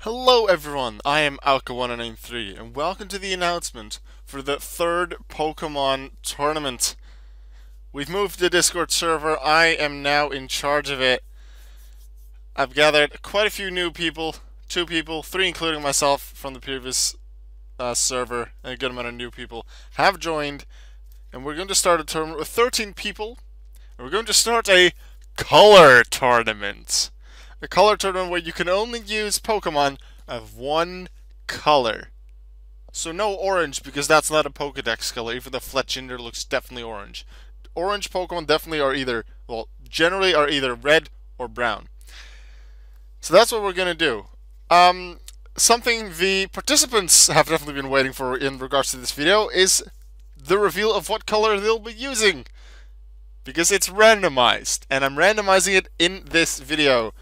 Hello everyone, I am Alka1993 and welcome to the announcement for the third Pokemon tournament. We've moved the Discord server, I am now in charge of it. I've gathered quite a few new people, 2 people, 3 including myself from the previous server, and a good amount of new people have joined. And we're going to start a tournament with 13 people, and we're going to start a color tournament. A color tournament where you can only use Pokemon of one color. So no orange, because that's not a Pokedex color. Even the Fletchinder looks definitely orange. Orange Pokemon definitely are either, well, generally are either red or brown. So that's what we're going to do. Something the participants have definitely been waiting for in regards to this video is the reveal of what color they'll be using. Because it's randomized, and I'm randomizing it in this video.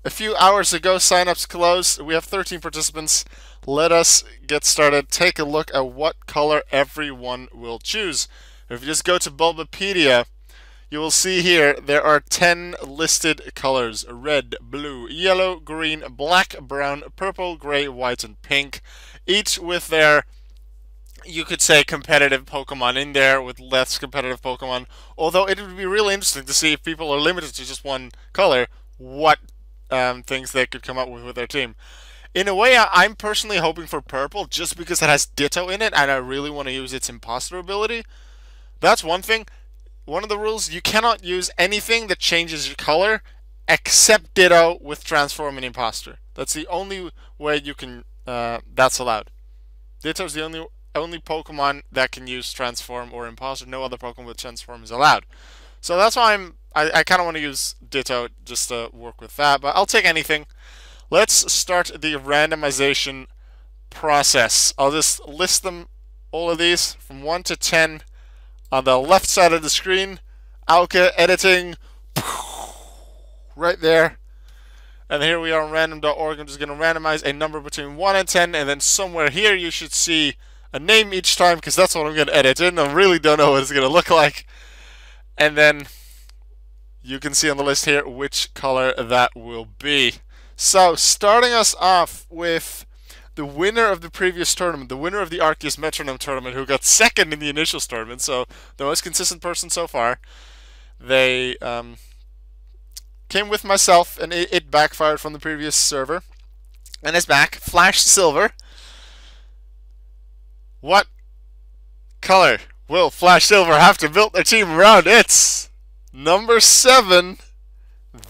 A few hours ago, signups closed. We have 13 participants. Let us get started. Take a look at what color everyone will choose. If you just go to Bulbapedia, you will see here there are 10 listed colors: red, blue, yellow, green, black, brown, purple, gray, white, and pink. Each with their, you could say, competitive Pokemon in there, with less competitive Pokemon. Although it would be really interesting to see if people are limited to just one color, what things they could come up with their team. In a way, I'm personally hoping for purple, just because it has Ditto in it, and I really want to use its imposter ability. That's one thing. One of the rules, you cannot use anything that changes your color, except Ditto with Transform and Imposter. That's the only way you can, that's allowed. Ditto's the only Pokemon that can use Transform or Imposter. No other Pokemon with Transform is allowed. So that's why I kind of want to use Ditto just to work with that, but I'll take anything. Let's start the randomization process. I'll just list them, all of these, from 1 to 10 on the left side of the screen. Alka editing, right there. And here we are on random.org. I'm just going to randomize a number between 1 and 10, and then somewhere here you should see a name each time, because that's what I'm going to edit in. I really don't know what it's going to look like. And then you can see on the list here which color that will be. So, starting us off with the winner of the previous tournament, the winner of the Arceus Metronome tournament, who got second in the initial tournament, so the most consistent person so far. They came with myself, and it backfired from the previous server. And it's back. Flash Silver. What color will Flash Silver have to build their team around? It's number 7.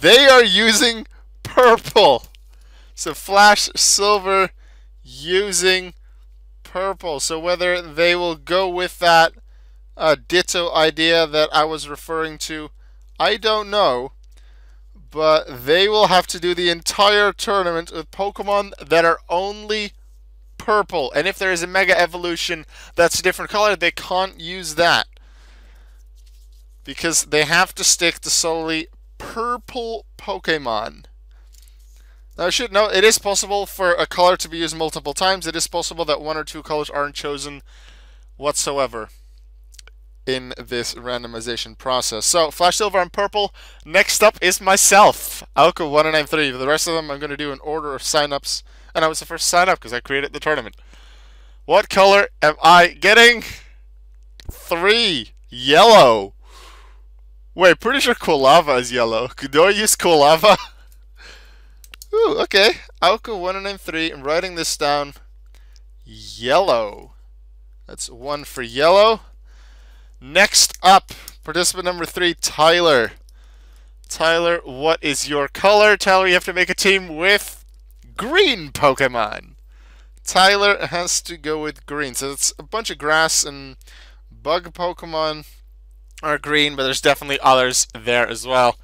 They are using purple. So Flash Silver using purple. So whether they will go with that Ditto idea that I was referring to, I don't know. But they will have to do the entire tournament with Pokemon that are only purple. And if there is a Mega Evolution that's a different color, they can't use that, because they have to stick to solely purple Pokemon. Now, I should note, it is possible for a color to be used multiple times. It is possible that 1 or 2 colors aren't chosen whatsoever in this randomization process. So, Flash Silver and purple. Next up is myself, Alka1993. The rest of them I'm going to do in order of signups. And I was the first sign up because I created the tournament. What color am I getting? 3. Yellow. Wait, pretty sure Quilava is yellow. Do I use Quilava? Ooh, okay. Alka1993. I'm writing this down. Yellow. That's 1 for yellow. Next up, participant number 3, Tyler. Tyler, what is your color? Tyler, you have to make a team with green Pokemon. Tyler has to go with green. So it's a bunch of grass and bug Pokemon are green, but there's definitely others there as well.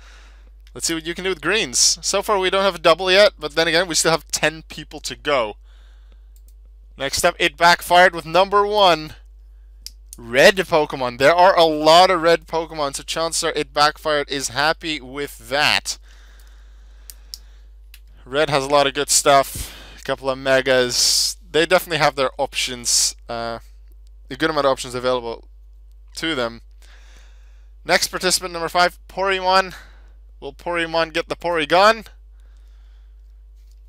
Let's see what you can do with greens. So far we don't have a double yet, but then again we still have 10 people to go. Next up, it backfired with number 1. Red Pokemon. There are a lot of red Pokemon, so chances are it backfired is happy with that. Red has a lot of good stuff. A couple of Megas. They definitely have their options. A good amount of options available to them. Next participant, number 5, Porygon. Will Porygon get the Porygon?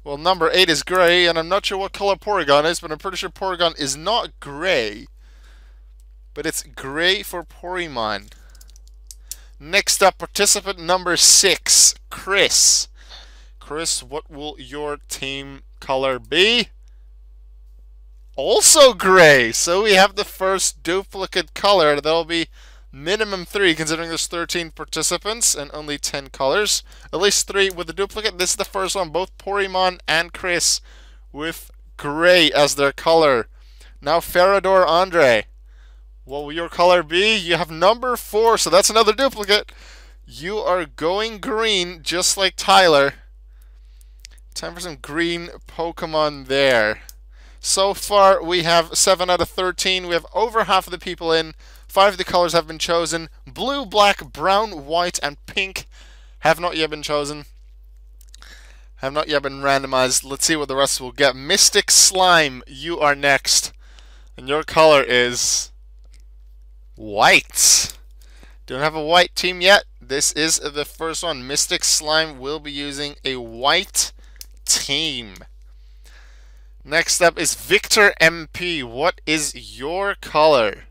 Well, number 8 is gray, and I'm not sure what color Porygon is, but I'm pretty sure Porygon is not gray. But it's gray for Porymon. Next up, participant number 6, Chris. Chris, what will your team color be? Also gray. So we have the first duplicate color. That'll be minimum 3, considering there's 13 participants and only 10 colors. At least 3 with the duplicate. This is the first one, both Porymon and Chris with gray as their color. Now ferradorandre. What will your color be? You have number 4, so that's another duplicate. You are going green, just like Tyler. Time for some green Pokemon there. So far, we have 7 out of 13. We have over half of the people in. 5 of the colors have been chosen. Blue, black, brown, white, and pink have not yet been chosen. Have not yet been randomized. Let's see what the rest will get. Mystic Slime, you are next. And your color is white. Don't have a white team yet. This is the first one. Mystic Slime will be using a white team. Next up is Victor MP. What is your color?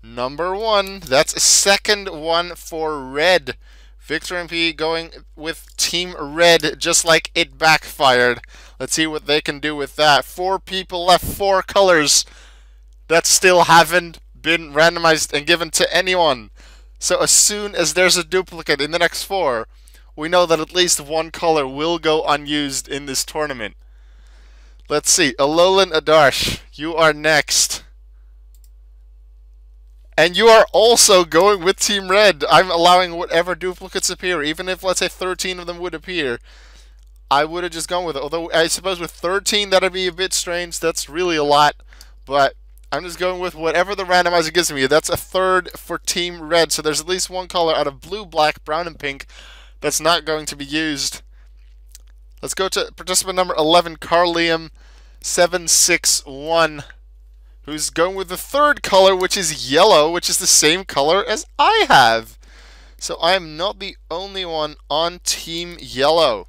Number 1. That's a second one for red. Victor MP going with Team Red, just like it backfired. Let's see what they can do with that. 4 people left, 4 colors that still haven't been randomized and given to anyone. So as soon as there's a duplicate in the next 4, we know that at least 1 color will go unused in this tournament. Let's see. Alolan Adarsh, you are next. And you are also going with Team Red. I'm allowing whatever duplicates appear, even if, let's say, 13 of them would appear. I would have just gone with it. Although, I suppose with 13, that would be a bit strange. That's really a lot. But I'm just going with whatever the randomizer gives me. That's a third for Team Red. So there's at least 1 color out of blue, black, brown, and pink that's not going to be used. Let's go to participant number 11, Carlium761, who's going with the third color, which is yellow, which is the same color as I have. So I am not the only one on Team Yellow.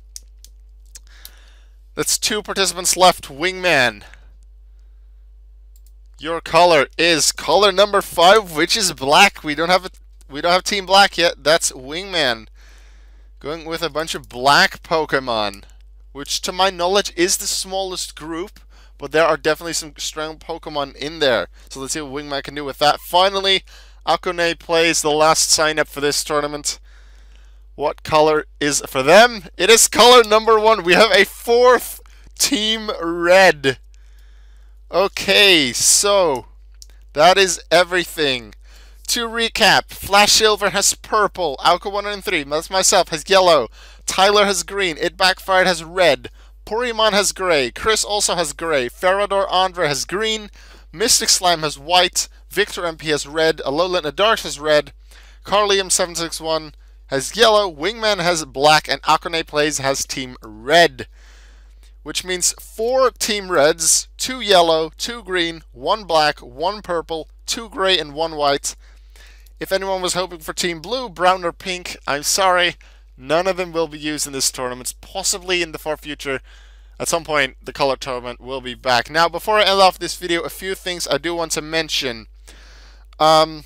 That's 2 participants left. Wingman, your color is color number 5, which is black. We don't have Team Black yet. That's Wingman, going with a bunch of black Pokemon, which to my knowledge is the smallest group, but there are definitely some strong Pokemon in there. So let's see what Wingman can do with that. Finally, Akone plays the last sign up for this tournament. What color is for them? It is color number 1. We have a 4th Team Red. Okay, so that is everything. To recap, Flash Silver has purple, Alka103, that's myself, has yellow, Tyler has green, It Backfired has red, Porymon has gray, Chris also has gray, ferradorandre has green, Mystic Slime has white, Victor MP has red, Alolan Adarsh has red, Carlium761 has yellow, Wingman has black, and Akone Plays has Team Red. Which means 4 Team Reds, 2 yellow, 2 green, 1 black, 1 purple, 2 gray, and 1 white. If anyone was hoping for Team Blue, Brown, or Pink, I'm sorry, none of them will be used in this tournament. Possibly in the far future, at some point, the color tournament will be back. Now, before I end off this video, a few things I do want to mention. One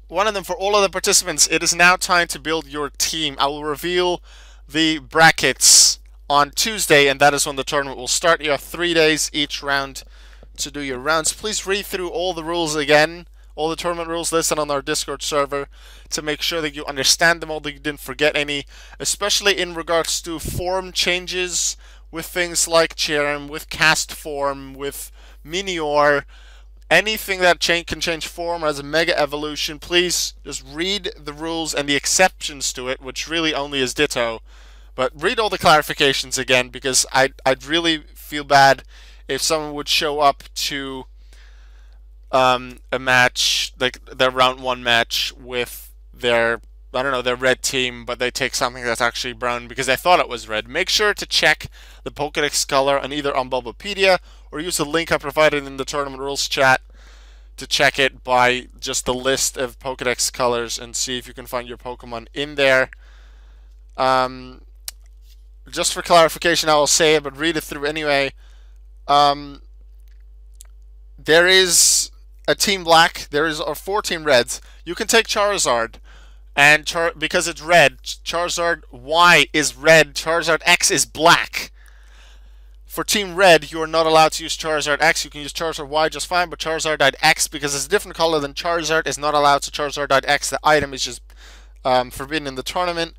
of them, for all of the participants, it is now time to build your team. I will reveal the brackets on Tuesday, and that is when the tournament will start. You have 3 days each round to do your rounds. Please read through all the rules again, all the tournament rules listed on our Discord server, to make sure that you understand them all, that you didn't forget any, especially in regards to form changes with things like Cherim, with Cast Form, with Meteor, anything that can change form as a Mega Evolution. Please just read the rules and the exceptions to it, which really only is Ditto. But read all the clarifications again, because I'd really feel bad if someone would show up to a match, like their round 1 match, with their, I don't know, their red team, but they take something that's actually brown because they thought it was red. Make sure to check the Pokédex color on either on Bulbapedia, or use the link I provided in the tournament rules chat to check it by just the list of Pokédex colors and see if you can find your Pokemon in there. just for clarification, I will say it, but read it through anyway. There is a Team Black, there is or 4 Team Reds. You can take Charizard, and because it's red, Charizard Y is red, Charizard X is black. For Team Red, you are not allowed to use Charizard X. You can use Charizard Y just fine, but Charizard X, because it's a different color than Charizard, is not allowed to Charizard X. The item is just forbidden in the tournament.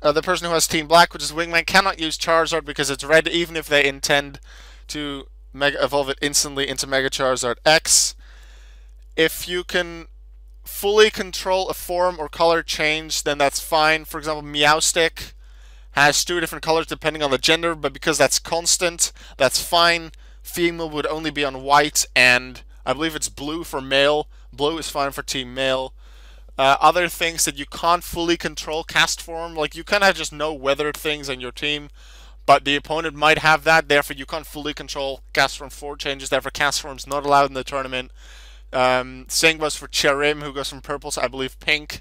The person who has Team Black, which is Wingman, cannot use Charizard because it's red, even if they intend to Mega Evolve it instantly into Mega Charizard X. If you can fully control a form or color change, then that's fine. For example, Meowstic has 2 different colors depending on the gender, but because that's constant, that's fine. Female would only be on white, and I believe it's blue for male. Blue is fine for Team Male. Other things that you can't fully control, cast form, like you kind of just know weather things on your team, but the opponent might have that, therefore you can't fully control cast form 4 changes, therefore cast form's not allowed in the tournament. Same goes for Cherim, who goes from purple to, I believe, pink.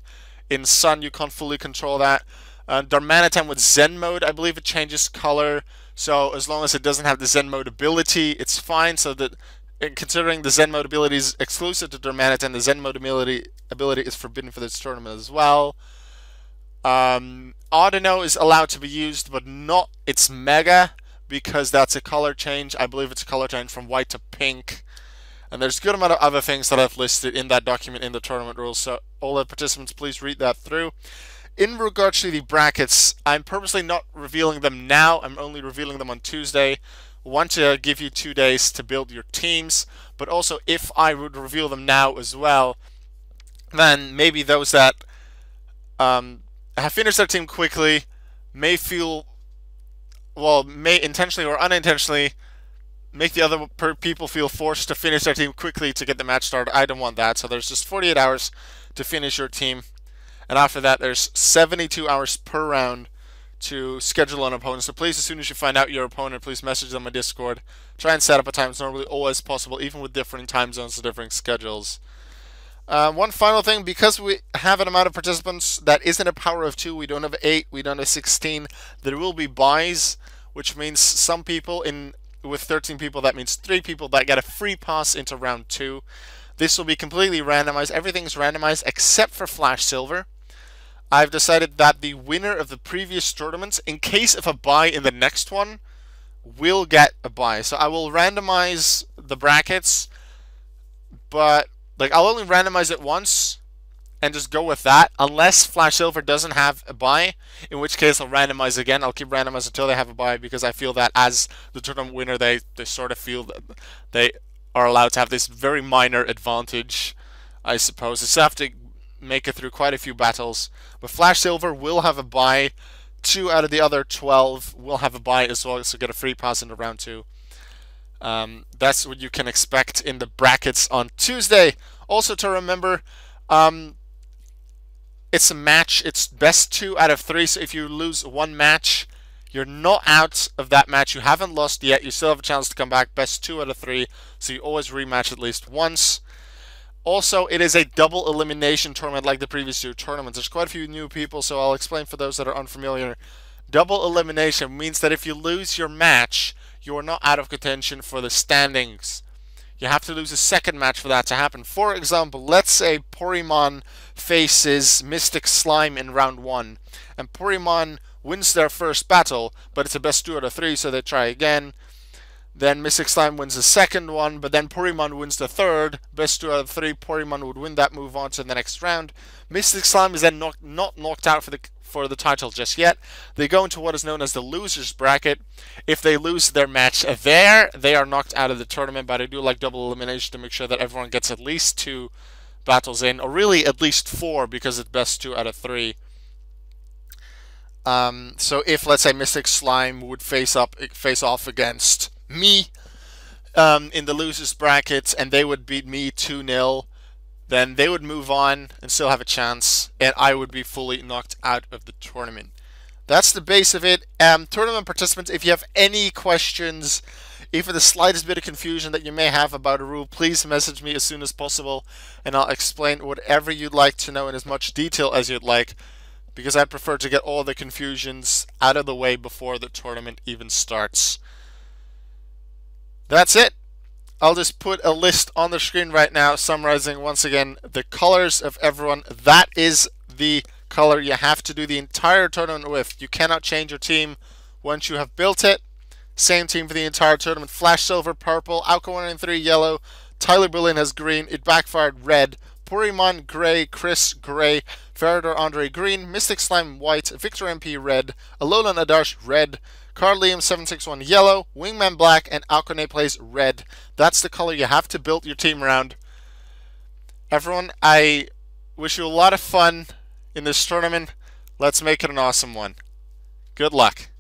In Sun, you can't fully control that. Darmanitan with Zen mode, I believe it changes color, so as long as it doesn't have the Zen mode ability, it's fine. So that, considering the Zen mode ability is exclusive to Darmanitan, the Zen mode ability is forbidden for this tournament as well. Audino is allowed to be used, but not its Mega, because that's a color change. I believe it's a color change from white to pink. And there's a good amount of other things that I've listed in that document in the tournament rules, so all the participants, please read that through. In regards to the brackets, I'm purposely not revealing them now. I'm only revealing them on Tuesday. I want to give you 2 days to build your teams, but also if I would reveal them now as well, then maybe those that have finished their team quickly may feel, well, may intentionally or unintentionally make the other people feel forced to finish their team quickly to get the match started. I don't want that, so there's just 48 hours to finish your team. And after that, there's 72 hours per round to schedule an opponent. So please, as soon as you find out your opponent, please message them on Discord. Try and set up a time. It's normally always possible, even with differing time zones and differing schedules. One final thing, because we have an amount of participants that isn't a power of 2, we don't have 8, we don't have 16, there will be buys, which means some people with 13 people, that means 3 people that get a free pass into round 2. This will be completely randomized. Everything's randomized except for Flash Silver. I've decided that the winner of the previous tournaments, in case of a buy in the next one, will get a buy. So I will randomize the brackets, but I'll only randomize it once and just go with that, unless Flash Silver doesn't have a buy, in which case I'll randomize again. I'll keep randomizing until they have a buy, because I feel that as the tournament winner, they sort of feel that they are allowed to have this very minor advantage, I suppose. They still have to make it through quite a few battles, but Flash Silver will have a buy. 2 out of the other 12 will have a buy as well, so get a free pass into round 2. That's what you can expect in the brackets on Tuesday. Also to remember, it's a match. It's best 2 out of 3, so if you lose 1 match, you're not out of that match. You haven't lost yet. You still have a chance to come back. Best 2 out of 3, so you always rematch at least once. Also, it is a double elimination tournament like the previous 2 tournaments. There's quite a few new people, so I'll explain for those that are unfamiliar. Double elimination means that if you lose your match, you are not out of contention for the standings. You have to lose a second match for that to happen. For example, let's say Porygon faces Mystic Slime in round 1, and Porygon wins their first battle, but it's a best 2 out of 3, so they try again. Then Mystic Slime wins the second one, but then Porygon wins the third. Best 2 out of 3, Porygon would win that, move on to the next round. Mystic Slime is then not knocked out for the title just yet. They go into what is known as the losers bracket. If they lose their match there, they are knocked out of the tournament, but I do like double elimination to make sure that everyone gets at least 2 battles in, or really at least 4, because it's best 2 out of 3. So if, let's say, Mystic Slime would face off against me in the losers bracket, and they would beat me 2-0, then they would move on and still have a chance, and I would be fully knocked out of the tournament. That's the base of it. Tournament participants, if you have any questions, even the slightest bit of confusion that you may have about a rule, please message me as soon as possible, and I'll explain whatever you'd like to know in as much detail as you'd like, because I'd prefer to get all the confusions out of the way before the tournament even starts. That's it. I'll just put a list on the screen right now summarizing once again the colors of everyone. That is the color you have to do the entire tournament with. You cannot change your team once you have built it. Same team for the entire tournament. Flash Silver, purple. Alka193, yellow. Tyler Bullion has green. It backfired, red. Poryman, gray. Chris, gray. ferradorandre, green. Mystic Slime, white. Victor MP, red. Alolan Adarsh, red. Carlium761, yellow. Wingman, black. And Alkane plays red. That's the color you have to build your team around. Everyone, I wish you a lot of fun in this tournament. Let's make it an awesome one. Good luck.